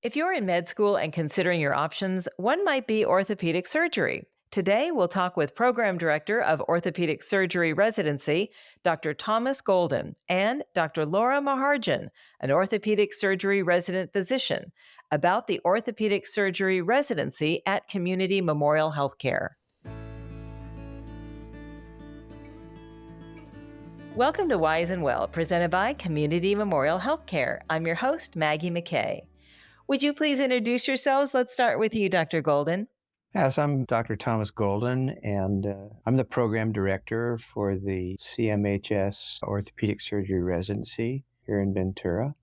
If you're in med school and considering your options, one might be orthopedic surgery. Today, we'll talk with Program Director of Orthopedic Surgery Residency, Dr. Thomas Golden, and Dr. Laura Maharjan, an orthopedic surgery resident physician, about the orthopedic surgery residency at Community Memorial Healthcare. Welcome to Wise and Well, presented by Community Memorial Healthcare. I'm your host, Maggie McKay. Would you please introduce yourselves? Let's start with you, Dr. Golden. Yes, I'm Dr. Thomas Golden, and I'm the program director for the CMHS Orthopedic Surgery Residency here in Ventura.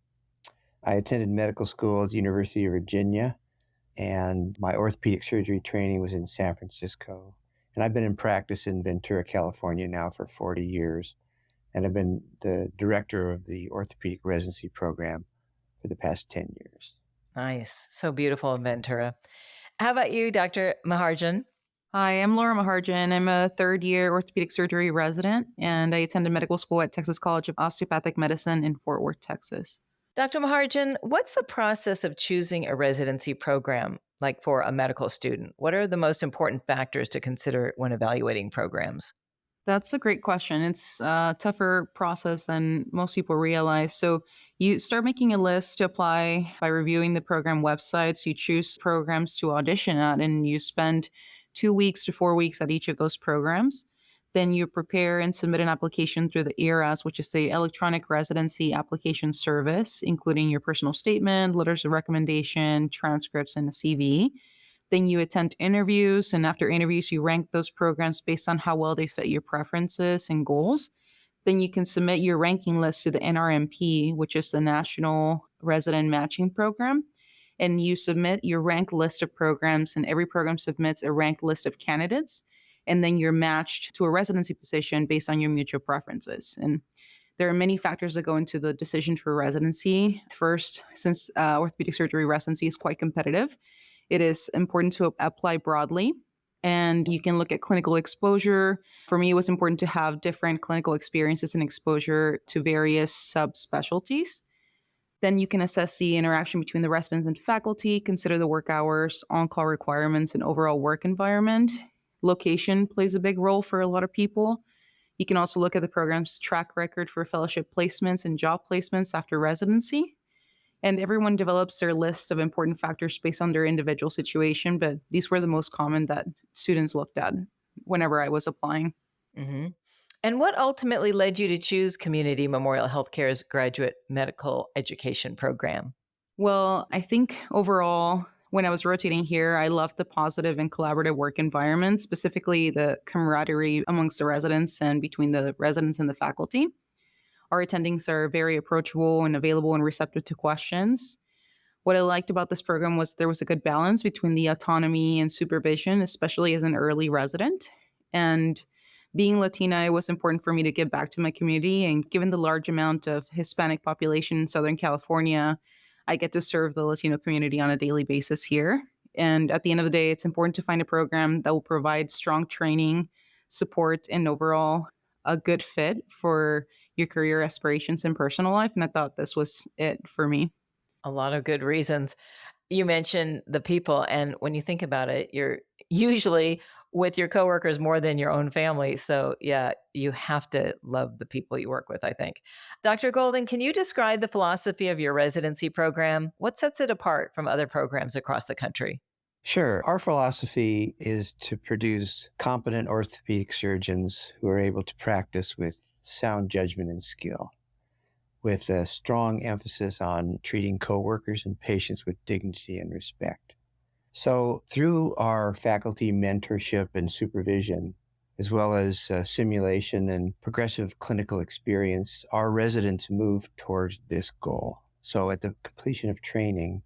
I attended medical school at the University of Virginia, and my orthopedic surgery training was in San Francisco. And I've been in practice in Ventura, California now for 40 years, and I've been the director of the orthopedic residency program for the past 10 years. Nice. So beautiful in Ventura. How about you, Dr. Maharjan? Hi, I'm Laura Maharjan. I'm a third-year orthopedic surgery resident, and I attended medical school at Texas College of Osteopathic Medicine in Fort Worth, Texas. Dr. Maharjan, what's the process of choosing a residency program, like for a medical student? What are the most important factors to consider when evaluating programs? That's a great question. It's a tougher process than most people realize. So you start making a list to apply by reviewing the program websites. You choose programs to audition at, and you spend 2 weeks to 4 weeks at each of those programs. Then you prepare and submit an application through the ERAS, which is the Electronic Residency Application Service, including your personal statement, letters of recommendation, transcripts, and a CV. Then you attend interviews, and after interviews, you rank those programs based on how well they fit your preferences and goals. Then you can submit your ranking list to the NRMP, which is the National Resident Matching Program. And you submit your ranked list of programs, and every program submits a ranked list of candidates. And then you're matched to a residency position based on your mutual preferences. And there are many factors that go into the decision for residency. First, since orthopedic surgery residency is quite competitive, it is important to apply broadly, and you can look at clinical exposure. For me, it was important to have different clinical experiences and exposure to various subspecialties. Then you can assess the interaction between the residents and faculty, consider the work hours, on-call requirements, and overall work environment. Location plays a big role for a lot of people. You can also look at the program's track record for fellowship placements and job placements after residency. And everyone develops their list of important factors based on their individual situation, but these were the most common that students looked at whenever I was applying. Mm-hmm. And what ultimately led you to choose Community Memorial Healthcare's graduate medical education program? Well, I think overall, when I was rotating here, I loved the positive and collaborative work environment, specifically the camaraderie amongst the residents and between the residents and the faculty. Our attendings are very approachable and available and receptive to questions. What I liked about this program was there was a good balance between the autonomy and supervision, especially as an early resident. And being Latina, it was important for me to give back to my community. And given the large amount of Hispanic population in Southern California, I get to serve the Latino community on a daily basis here. And at the end of the day, it's important to find a program that will provide strong training, support, and overall a good fit for your career aspirations and personal life. And I thought this was it for me. A lot of good reasons. You mentioned the people, and when you think about it, you're usually with your coworkers more than your own family. So yeah, you have to love the people you work with, I think. Dr. Golden, can you describe the philosophy of your residency program? What sets it apart from other programs across the country? Sure. Our philosophy is to produce competent orthopedic surgeons who are able to practice with sound judgment and skill, with a strong emphasis on treating coworkers and patients with dignity and respect. So through our faculty mentorship and supervision, as well as simulation and progressive clinical experience, our residents move towards this goal. So at the completion of training,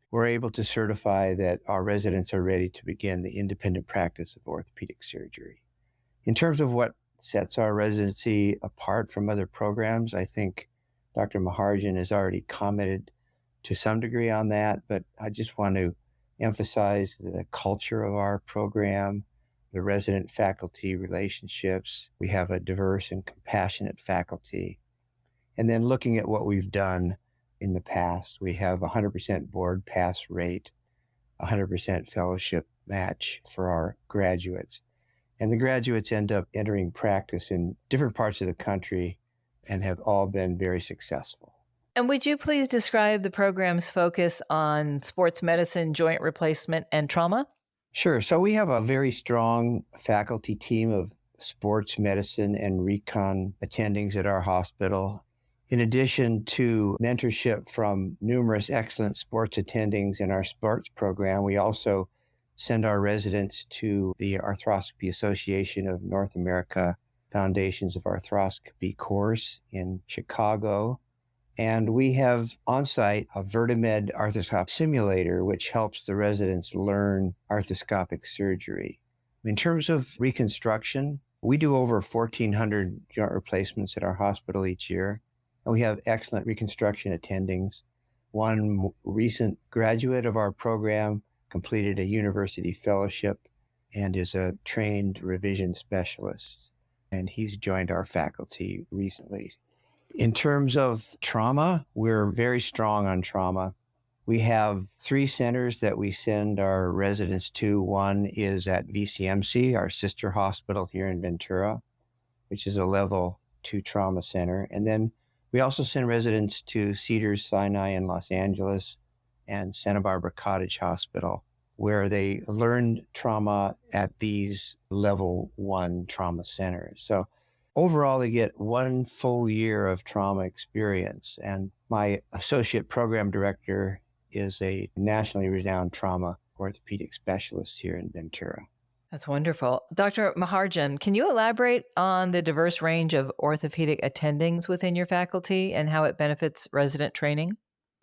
we're able to certify that our residents are ready to begin the independent practice of orthopedic surgery. In terms of what sets our residency apart from other programs, I think Dr. Maharjan has already commented to some degree on that, but I just want to emphasize the culture of our program, the resident-faculty relationships. We have a diverse and compassionate faculty. And then looking at what we've done in the past. We have 100% board pass rate, 100% fellowship match for our graduates. And the graduates end up entering practice in different parts of the country and have all been very successful. And would you please describe the program's focus on sports medicine, joint replacement, and trauma? Sure. So we have a very strong faculty team of sports medicine and recon attendings at our hospital. In addition to mentorship from numerous excellent sports attendings in our sports program, we also send our residents to the Arthroscopy Association of North America Foundations of Arthroscopy course in Chicago. And we have on-site a Vertimed arthroscopic simulator, which helps the residents learn arthroscopic surgery. In terms of reconstruction, we do over 1,400 joint replacements at our hospital each year. And we have excellent reconstruction attendings. One recent graduate of our program completed a university fellowship and is a trained revision specialist. And he's joined our faculty recently. In terms of trauma, we're very strong on trauma. We have 3 centers that we send our residents to. One is at VCMC, our sister hospital here in Ventura, which is a level 2 trauma center. And then we also send residents to Cedars-Sinai in Los Angeles and Santa Barbara Cottage Hospital, where they learn trauma at these level 1 trauma centers. So overall, they get 1 full year of trauma experience. And my associate program director is a nationally renowned trauma orthopedic specialist here in Ventura. That's wonderful. Dr. Maharjan, can you elaborate on the diverse range of orthopedic attendings within your faculty and how it benefits resident training?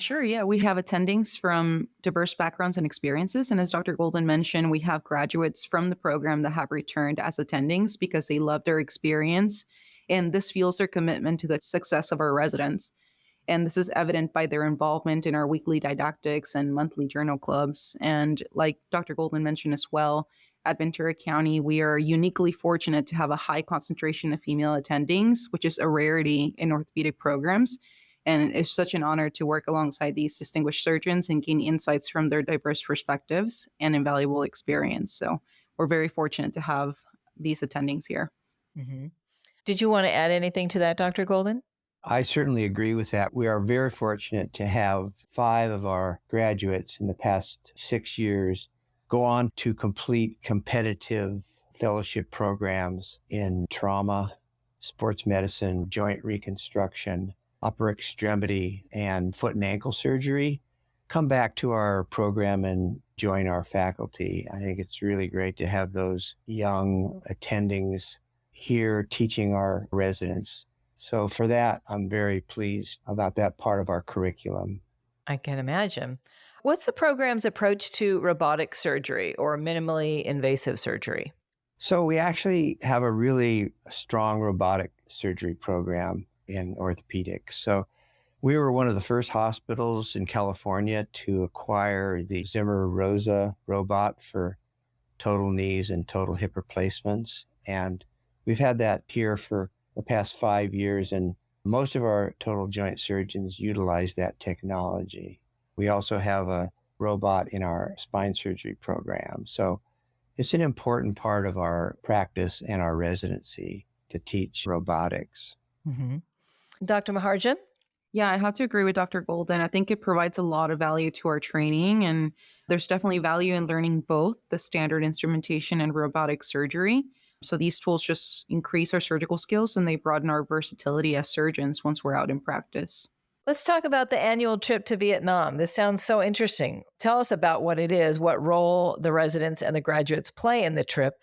Sure, yeah. We have attendings from diverse backgrounds and experiences. And as Dr. Golden mentioned, we have graduates from the program that have returned as attendings because they love their experience. And this fuels their commitment to the success of our residents. And this is evident by their involvement in our weekly didactics and monthly journal clubs. And like Dr. Golden mentioned as well, at Ventura County, we are uniquely fortunate to have a high concentration of female attendings, which is a rarity in orthopedic programs. And it's such an honor to work alongside these distinguished surgeons and gain insights from their diverse perspectives and invaluable experience. So we're very fortunate to have these attendings here. Mm-hmm. Did you want to add anything to that, Dr. Golden? I certainly agree with that. We are very fortunate to have 5 of our graduates in the past 6 years go on to complete competitive fellowship programs in trauma, sports medicine, joint reconstruction, upper extremity, and foot and ankle surgery, come back to our program and join our faculty. I think it's really great to have those young attendings here teaching our residents. So for that, I'm very pleased about that part of our curriculum. I can imagine. What's the program's approach to robotic surgery or minimally invasive surgery? So we actually have a really strong robotic surgery program in orthopedics. So we were one of the first hospitals in California to acquire the Zimmer Rosa robot for total knees and total hip replacements. And we've had that here for the past 5 years, and most of our total joint surgeons utilize that technology. We also have a robot in our spine surgery program. So it's an important part of our practice and our residency to teach robotics. Mm-hmm. Dr. Maharjan? Yeah, I have to agree with Dr. Golden. I think it provides a lot of value to our training, and there's definitely value in learning both the standard instrumentation and robotic surgery. So these tools just increase our surgical skills and they broaden our versatility as surgeons once we're out in practice. Let's talk about the annual trip to Vietnam. This sounds so interesting. Tell us about what it is, what role the residents and the graduates play in the trip,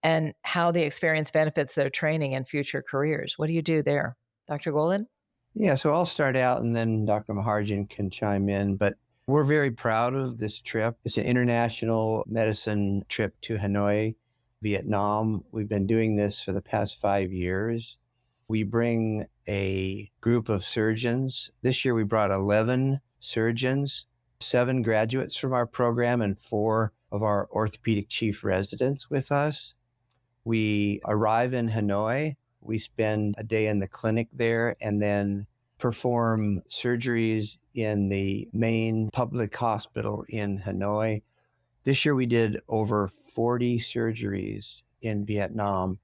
and how the experience benefits their training and future careers. What do you do there? Dr. Golden? Yeah, so I'll start out and then Dr. Maharjan can chime in. But we're very proud of this trip. It's an international medicine trip to Hanoi, Vietnam. We've been doing this for the past 5 years. We bring a group of surgeons. This year we brought 11 surgeons, 7 graduates from our program, and 4 of our orthopedic chief residents with us. We arrive in Hanoi. We spend a day in the clinic there, and then perform surgeries in the main public hospital in Hanoi. This year we did over 40 surgeries in Vietnam,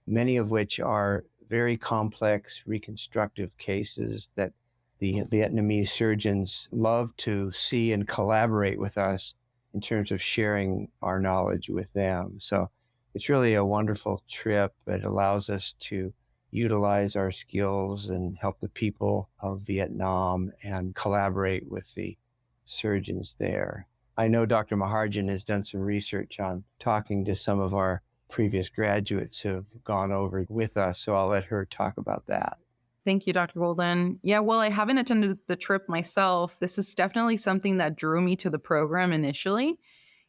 many of which are very complex reconstructive cases that the Vietnamese surgeons love to see and collaborate with us in terms of sharing our knowledge with them. So it's really a wonderful trip. It allows us to utilize our skills and help the people of Vietnam and collaborate with the surgeons there. I know Dr. Maharjan has done some research on talking to some of our previous graduates who have gone over with us, so I'll let her talk about that. Thank you, Dr. Golden. Yeah, well, I haven't attended the trip myself. This is definitely something that drew me to the program initially.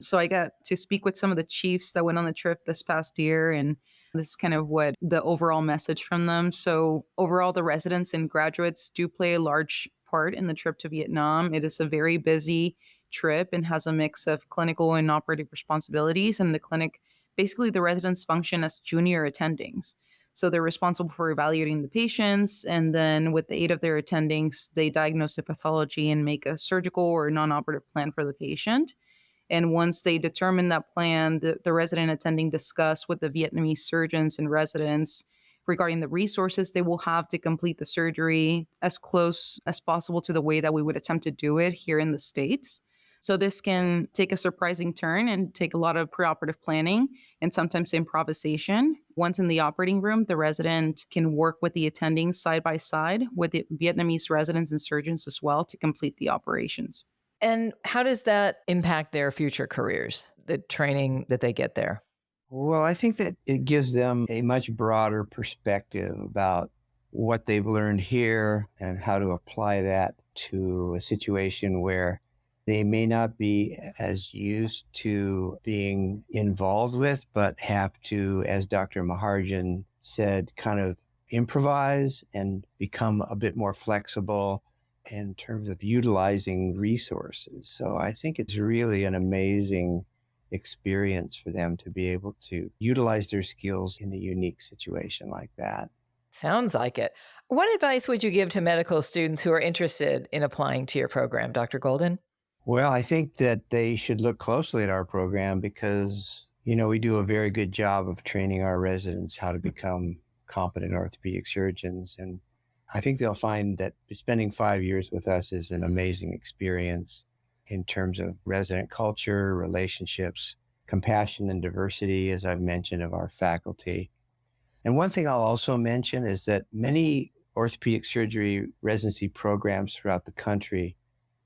So I got to speak with some of the chiefs that went on the trip this past year, and this is kind of what the overall message from them. So, overall, the residents and graduates do play a large part in the trip to Vietnam. It is a very busy trip and has a mix of clinical and operative responsibilities. And the clinic, basically, the residents function as junior attendings. So they're responsible for evaluating the patients. And then with the aid of their attendings, they diagnose the pathology and make a surgical or non-operative plan for the patient. And once they determine that plan, the resident attending discuss with the Vietnamese surgeons and residents regarding the resources they will have to complete the surgery as close as possible to the way that we would attempt to do it here in the States. So this can take a surprising turn and take a lot of preoperative planning and sometimes improvisation. Once in the operating room, the resident can work with the attending side by side with the Vietnamese residents and surgeons as well to complete the operations. And how does that impact their future careers, the training that they get there? Well, I think that it gives them a much broader perspective about what they've learned here and how to apply that to a situation where they may not be as used to being involved with, but have to, as Dr. Maharjan said, kind of improvise and become a bit more flexible in terms of utilizing resources. So I think it's really an amazing experience for them to be able to utilize their skills in a unique situation like that. Sounds like it. What advice would you give to medical students who are interested in applying to your program, Dr. Golden? Well, I think that they should look closely at our program because, you know, we do a very good job of training our residents how to become competent orthopedic surgeons. And I think they'll find that spending 5 years with us is an amazing experience in terms of resident culture, relationships, compassion and diversity, as I've mentioned, of our faculty. And one thing I'll also mention is that many orthopedic surgery residency programs throughout the country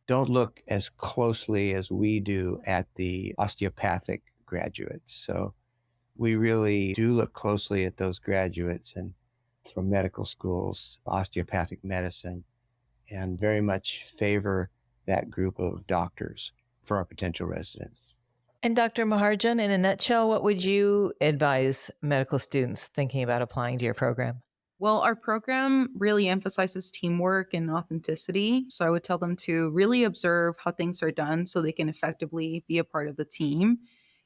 don't look as closely as we do at the osteopathic graduates. So we really do look closely at those graduates and from medical schools, osteopathic medicine, and very much favor that group of doctors for our potential residents. And Dr. Maharjan, in a nutshell, what would you advise medical students thinking about applying to your program? Well, our program really emphasizes teamwork and authenticity. So I would tell them to really observe how things are done so they can effectively be a part of the team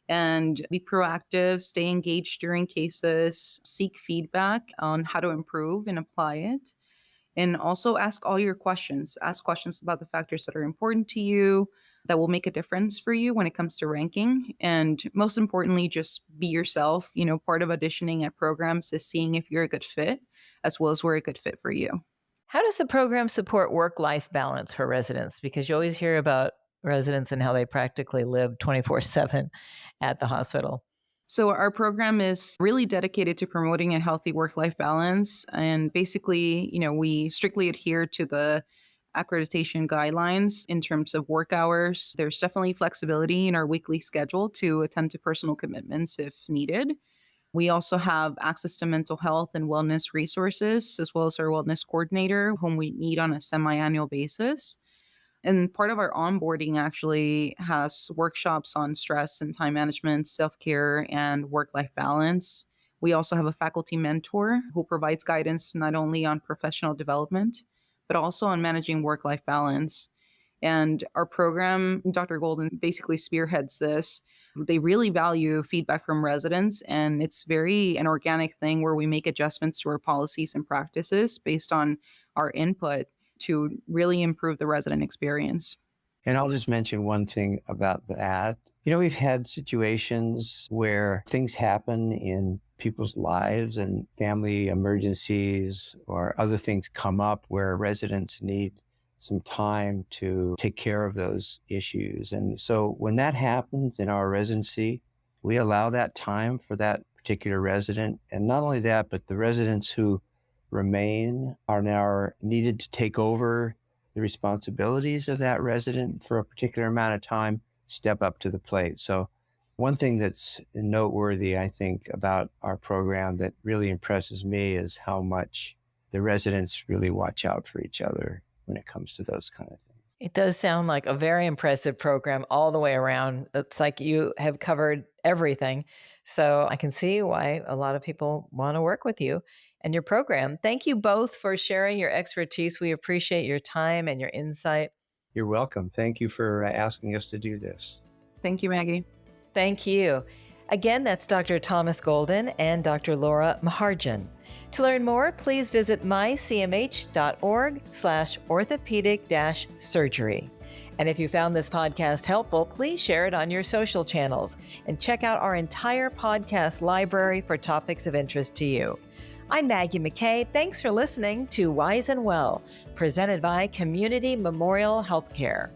and be proactive, stay engaged during cases, seek feedback on how to improve and apply it. And also ask all your questions. Ask questions about the factors that are important to you, that will make a difference for you when it comes to ranking. And most importantly, just be yourself. You know, part of auditioning at programs is seeing if you're a good fit, as well as we're a good fit for you. How does the program support work-life balance for residents? Because you always hear about residents and how they practically live 24/7 at the hospital. So, our program is really dedicated to promoting a healthy work life balance. And basically, you know, we strictly adhere to the accreditation guidelines in terms of work hours. There's definitely flexibility in our weekly schedule to attend to personal commitments if needed. We also have access to mental health and wellness resources, as well as our wellness coordinator, whom we meet on a semi annual basis. And part of our onboarding actually has workshops on stress and time management, self care, and work life balance. We also have a faculty mentor who provides guidance not only on professional development, but also on managing work life balance. And our program, Dr. Golden basically spearheads this. They really value feedback from residents, and it's very an organic thing where we make adjustments to our policies and practices based on our input. to really improve the resident experience. And I'll just mention one thing about that. We've had situations where things happen in people's lives and family emergencies or other things come up where residents need some time to take care of those issues. And so when that happens in our residency, we allow that time for that particular resident. And not only that, but the residents who remain are now needed to take over the responsibilities of that resident for a particular amount of time, step up to the plate. So one thing that's noteworthy, I think, about our program that really impresses me is how much the residents really watch out for each other when it comes to those kind of things. It does sound like a very impressive program all the way around. It's like you have covered everything. So I can see why a lot of people want to work with you and your program. Thank you both for sharing your expertise. We appreciate your time and your insight. You're welcome. Thank you for asking us to do this. Thank you, Maggie. Thank you. Again, that's Dr. Thomas Golden and Dr. Laura Maharjan. To learn more, please visit mycmh.org/orthopedic-surgery. And if you found this podcast helpful, please share it on your social channels and check out our entire podcast library for topics of interest to you. I'm Maggie McKay. Thanks for listening to Wise and Well, presented by Community Memorial Healthcare.